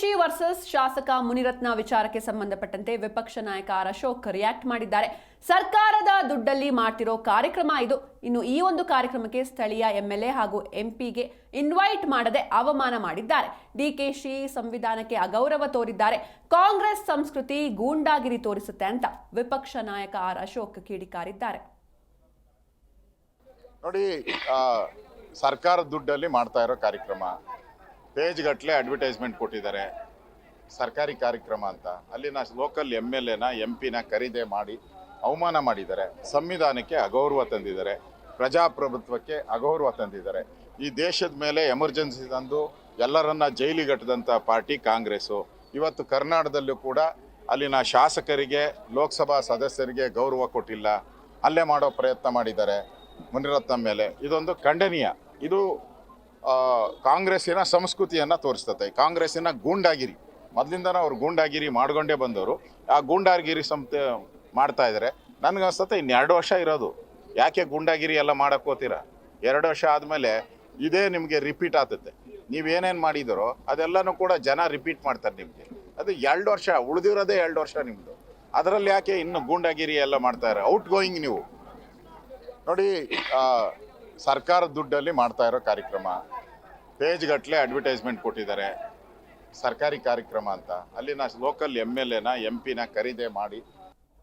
DKShi versus ಶಾಸಕ ಮುನಿರತ್ನ ವಿಚಾರಕ್ಕೆ ಸಂಬಂಧಪಟ್ಟಂತೆ ವಿಪಕ್ಷ ನಾಯಕ ಆರ್ ಅಶೋಕ್ ರಿಯಾಕ್ಟ್ ಮಾಡಿದ್ದಾರೆ. ಸರ್ಕಾರದ ದುಡ್ಡಲ್ಲಿ ಮಾಡ್ತಿರೋ ಕಾರ್ಯಕ್ರಮ ಇದು. ಇನ್ನು ಈ ಒಂದು ಕಾರ್ಯಕ್ರಮಕ್ಕೆ ಸ್ಥಳೀಯ ಎಂಎಲ್ಎ ಹಾಗೂ ಎಂಪಿಗೆ ಇನ್ವೈಟ್ ಮಾಡದೆ ಅವಮಾನ ಮಾಡಿದ್ದಾರೆ. ಡಿಕೆಶಿ ಸಂವಿಧಾನಕ್ಕೆ ಅಗೌರವ ತೋರಿದ್ದಾರೆ. ಕಾಂಗ್ರೆಸ್ ಸಂಸ್ಕೃತಿ ಗೂಂಡಾಗಿರಿ ತೋರಿಸುತ್ತೆ ಅಂತ ವಿಪಕ್ಷ ನಾಯಕ ಆರ್ ಅಶೋಕ್ ಕಿಡಿಕಾರಿದ್ದಾರೆ. ನೋಡಿ, ಸರ್ಕಾರದ ದುಡ್ಡಲ್ಲಿ ಮಾಡ್ತಾ ಇರೋ ಕಾರ್ಯಕ್ರಮ, ಪೇಜ್ ಗಟ್ಟಲೆ ಅಡ್ವರ್ಟೈಸ್ಮೆಂಟ್ ಕೊಟ್ಟಿದ್ದಾರೆ. ಸರ್ಕಾರಿ ಕಾರ್ಯಕ್ರಮ ಅಂತ ಅಲ್ಲಿನ ಲೋಕಲ್ MLAನ MP ನ ಖರೀದಿ ಮಾಡಿ ಅವಮಾನ ಮಾಡಿದ್ದಾರೆ. ಸಂವಿಧಾನಕ್ಕೆ ಅಗೌರವ ತಂದಿದ್ದಾರೆ. ಪ್ರಜಾಪ್ರಭುತ್ವಕ್ಕೆ ಅಗೌರವ ತಂದಿದ್ದಾರೆ. ಈ ದೇಶದ ಮೇಲೆ ಎಮರ್ಜೆನ್ಸಿ ತಂದು ಎಲ್ಲರನ್ನ ಜೈಲಿಗಟ್ಟದಂಥ ಪಾರ್ಟಿ ಕಾಂಗ್ರೆಸ್ಸು. ಇವತ್ತು ಕರ್ನಾಟಕದಲ್ಲೂ ಕೂಡ ಅಲ್ಲಿನ ಶಾಸಕರಿಗೆ, ಲೋಕಸಭಾ ಸದಸ್ಯರಿಗೆ ಗೌರವ ಕೊಟ್ಟಿಲ್ಲ. ಅಲ್ಲೇ ಮಾಡೋ ಪ್ರಯತ್ನ ಮಾಡಿದ್ದಾರೆ ಮುನಿರತ್ನ ಮೇಲೆ. ಇದೊಂದು ಖಂಡನೀಯ. ಇದು ಕಾಂಗ್ರೆಸ್ಸಿನ ಸಂಸ್ಕೃತಿಯನ್ನು ತೋರಿಸ್ತದೆ. ಕಾಂಗ್ರೆಸ್ಸಿನ ಗೂಂಡಾಗಿರಿ, ಮೊದಲಿಂದನೂ ಅವ್ರು ಗೂಂಡಾಗಿರಿ ಮಾಡ್ಕೊಂಡೇ ಬಂದವರು. ಆ ಗೂಂಡಾಗಿರಿ ಮಾಡ್ತಾ ಇದ್ದಾರೆ. ನನಗನ್ಸುತ್ತೆ ಇನ್ನು 2 ವರ್ಷ ಇರೋದು. ಯಾಕೆ ಗೂಂಡಾಗಿರಿ ಎಲ್ಲ ಮಾಡಕ್ಕೆ ಹೋಗ್ತೀರಾ? 2 ವರ್ಷ ಆದಮೇಲೆ ಇದೇ ನಿಮಗೆ ರಿಪೀಟ್ ಆಗ್ತದೆ. ನೀವೇನೇನು ಮಾಡಿದರೋ ಅದೆಲ್ಲನೂ ಕೂಡ ಜನ ರಿಪೀಟ್ ಮಾಡ್ತಾರೆ ನಿಮಗೆ. ಅದು 2 ವರ್ಷ ಉಳಿದಿರೋದೇ 2 ವರ್ಷ ನಿಮ್ಮದು. ಅದರಲ್ಲಿ ಯಾಕೆ ಇನ್ನು ಗೂಂಡಾಗಿರಿ ಎಲ್ಲ ಮಾಡ್ತಾರೆ? ಔಟ್ ಗೋಯಿಂಗ್ ನೀವು ನೋಡಿ. ಸರ್ಕಾರದ ದುಡ್ಡಲ್ಲಿ ಮಾಡ್ತಾ ಇರೋ ಕಾರ್ಯಕ್ರಮ, ಪೇಜ್ ಗಟ್ಟಲೆ ಅಡ್ವರ್ಟೈಸ್ಮೆಂಟ್ ಕೊಟ್ಟಿದ್ದಾರೆ. ಸರ್ಕಾರಿ ಕಾರ್ಯಕ್ರಮ ಅಂತ ಅಲ್ಲಿನ ಲೋಕಲ್ MLAನ MP ನ ಖರೀದಿ ಮಾಡಿ